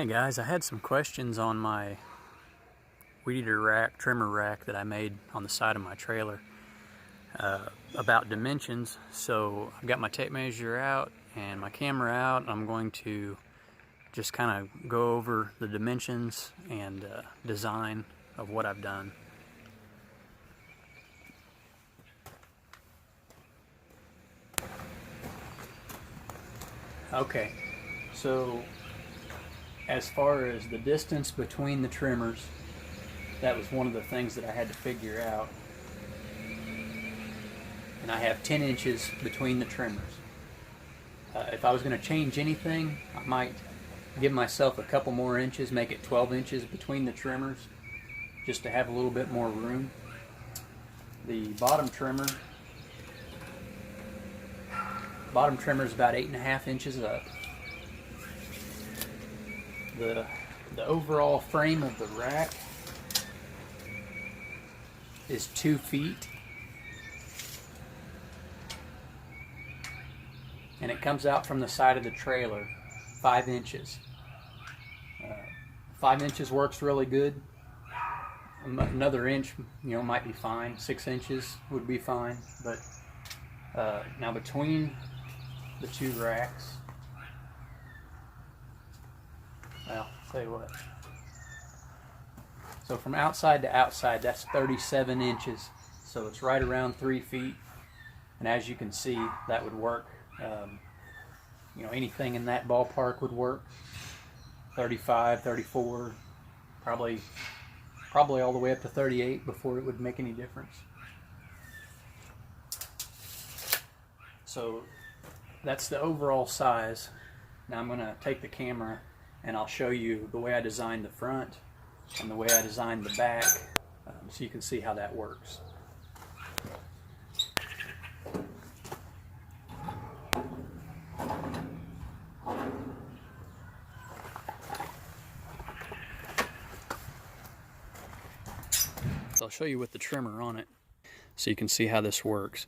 Hey guys, I had some questions on my weed eater rack, trimmer rack that I made on the side of my trailer about dimensions. So I've got my tape measure out and my camera out. I'm going to just kind of go over the dimensions and design of what I've done. Okay, so as far as the distance between the trimmers, that was one of the things that I had to figure out. And I have 10 inches between the trimmers. If I was going to change anything, I might give myself a couple more inches, make it 12 inches between the trimmers, just to have a little bit more room. The bottom trimmer is about 8.5 inches up. The overall frame of the rack is 2 feet, and it comes out from the side of the trailer 5 inches. 5 inches works really good. Another inch, might be fine. 6 inches would be fine. But now between the two racks, well, I'll tell you what. So from outside to outside, that's 37 inches. So it's right around 3 feet. And as you can see, that would work. Anything in that ballpark would work. 35, 34, probably all the way up to 38 before it would make any difference. So that's the overall size. Now I'm going to take the camera and I'll show you the way I designed the front and the way I designed the back, so you can see how that works. So I'll show you with the trimmer on it so you can see how this works.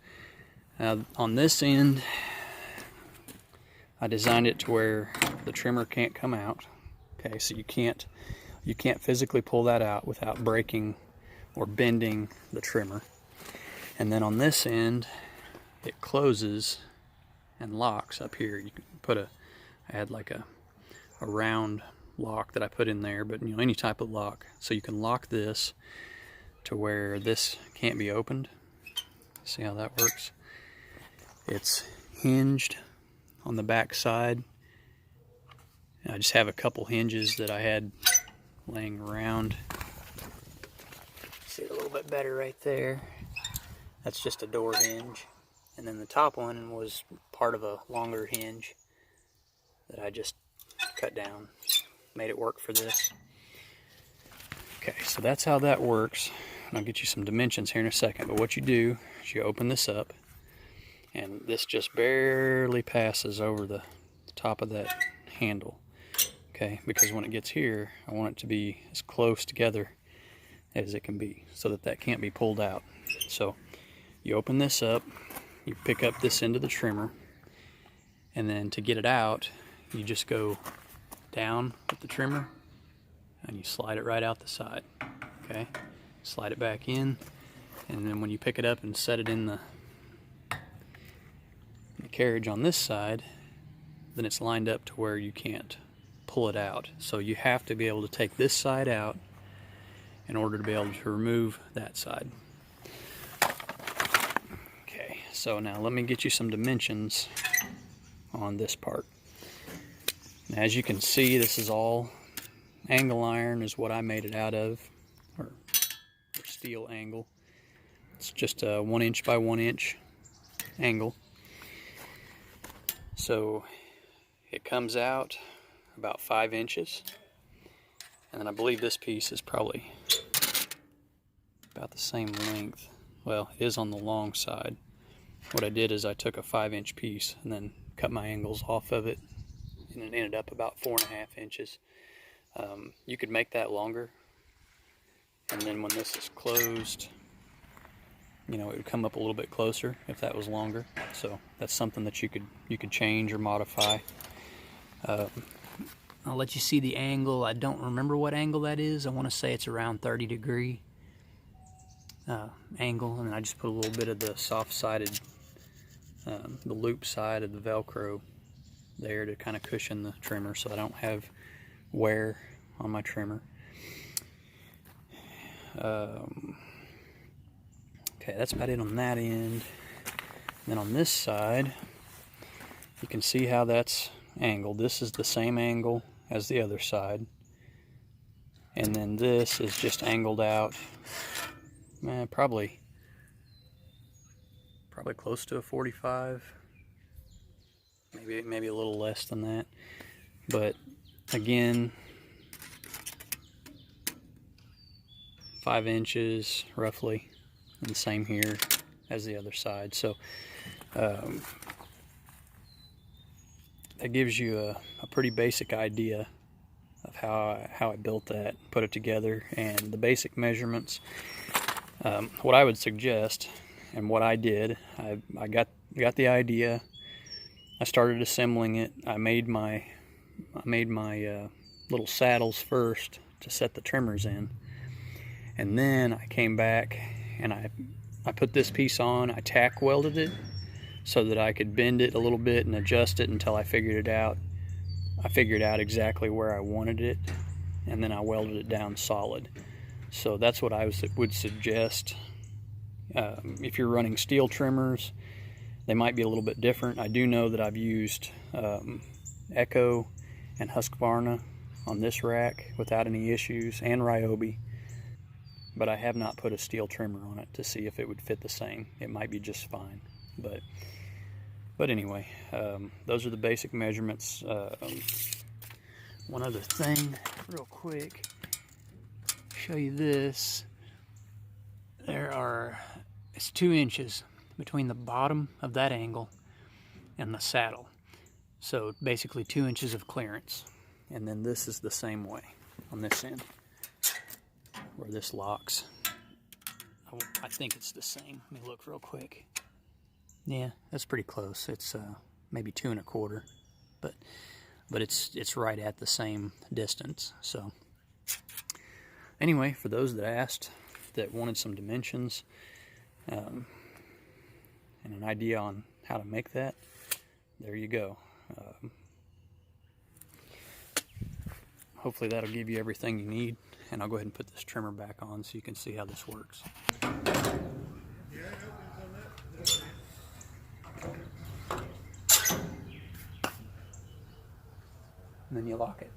On this end, I designed it to where the trimmer can't come out. Okay, so you can't physically pull that out without breaking or bending the trimmer. And then on this end, it closes and locks up here. You can put I had like a round lock that I put in there, but any type of lock. So you can lock this to where this can't be opened. See how that works? It's hinged on the back side. I just have a couple hinges that I had laying around. See it a little bit better right there. That's just a door hinge. And then the top one was part of a longer hinge that I just cut down. Made it work for this. Okay, so that's how that works. And I'll get you some dimensions here in a second. But what you do is you open this up, and this just barely passes over the top of that handle. Okay, because when it gets here, I want it to be as close together as it can be so that can't be pulled out. So you open this up, you pick up this end of the trimmer, and then to get it out, you just go down with the trimmer and you slide it right out the side. Okay, slide it back in, and then when you pick it up and set it in the carriage on this side, then it's lined up to where you can't pull it out. So you have to be able to take this side out in order to be able to remove that side. Okay, so now let me get you some dimensions on this part. Now, as you can see, this is all angle iron is what I made it out of, or steel angle. It's just a 1 inch by 1 inch angle. So it comes out about 5 inches, and then I believe this piece is probably about the same length. Well, it is on the long side. What I did is I took a 5-inch piece and then cut my angles off of it, and it ended up about 4.5 inches. You could make that longer, and then when this is closed, it would come up a little bit closer if that was longer. So that's something that you could change or modify. I'll let you see the angle. I don't remember what angle that is. I want to say it's around 30-degree angle, and I just put a little bit of the soft-sided, the loop side of the Velcro there to kind of cushion the trimmer so I don't have wear on my trimmer. Okay, that's about it on that end. Then on this side, you can see how that's angled. This is the same angle as the other side. And then this is just angled out, probably close to a 45. Maybe a little less than that. But again, 5 inches roughly, and the same here as the other side. So that gives you a pretty basic idea of how I built that, put it together, and the basic measurements. What I would suggest, and what I did, I got the idea. I started assembling it. I made my little saddles first to set the trimmers in, and then I came back and I put this piece on. I tack welded it so that I could bend it a little bit and adjust it until I figured it out. I figured out exactly where I wanted it, and then I welded it down solid. So that's what I would suggest. If you're running steel trimmers, they might be a little bit different. I do know that I've used Echo and Husqvarna on this rack without any issues, and Ryobi, but I have not put a steel trimmer on it to see if it would fit the same. It might be just fine, but anyway, those are the basic measurements. One other thing, real quick, show you this. It's 2 inches between the bottom of that angle and the saddle. So basically 2 inches of clearance. And then this is the same way on this end, where this locks. I think it's the same. Let me look real quick. Yeah, that's pretty close. It's maybe 2 1/4, but it's right at the same distance. So anyway, for those that asked, that wanted some dimensions and an idea on how to make that, there you go. Hopefully that'll give you everything you need, and I'll go ahead and put this trimmer back on so you can see how this works. And then you lock it.